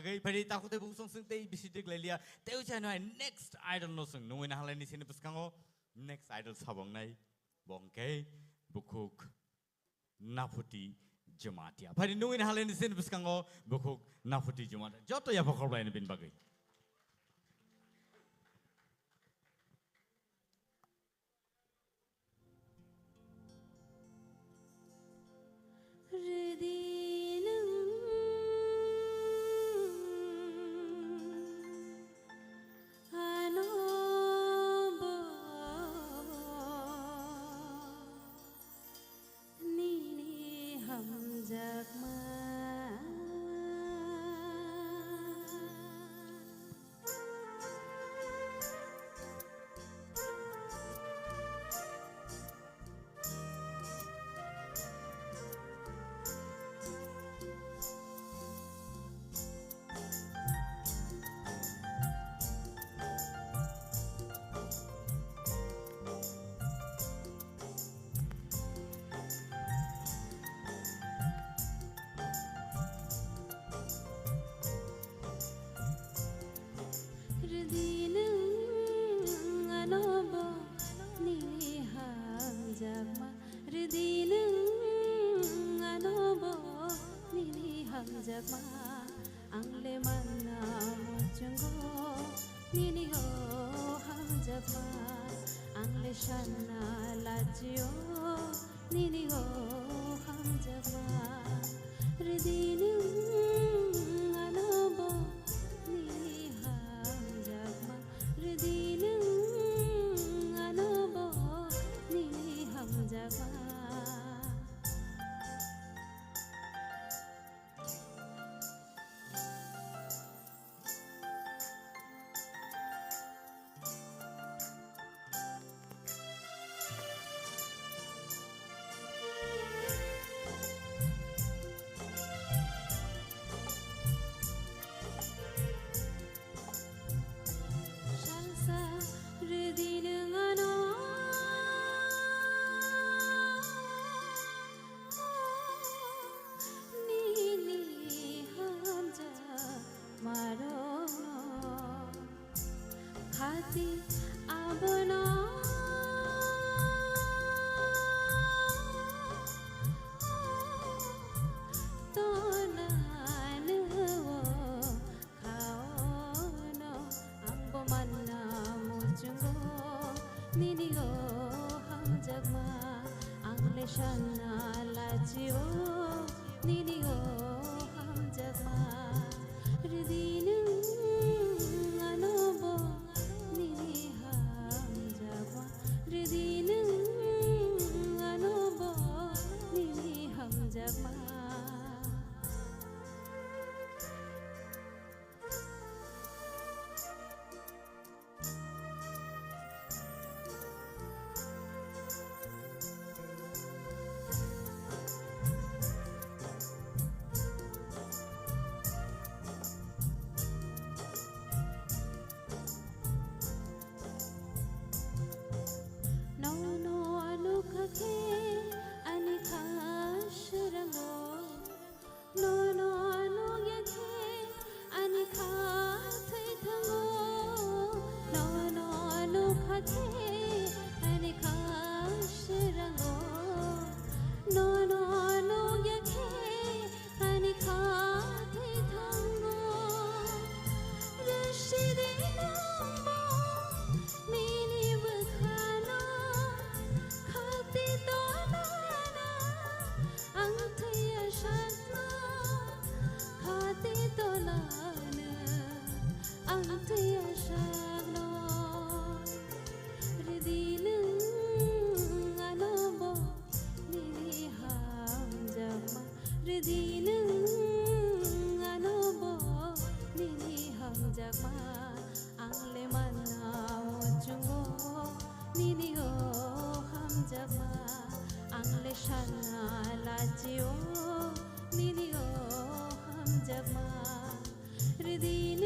bagai pari takut te bung song sing te bisidik lelia te ucai no next idol no sing nungin halai ni sini peskango next idol sabong nai bongke bukuk nafuti jematia pari nungin halai ni sini peskango bukuk nafuti jematia joto ya pokol lain bin bagai Angle manna mujungo nini ho ham jagma angle shanna lajio nini ho ham jagma ridinu anobo nini ham jagma ridinu anobo nini ham jagma hati abona tonanu kaono ambo manna mujungo nini ho ham jagma angle shanna lajio nini ho ham jagma ridinu anobo angle manna mujungo nini ho ham jagma angle shanna lajio nini ho ham jagma ridin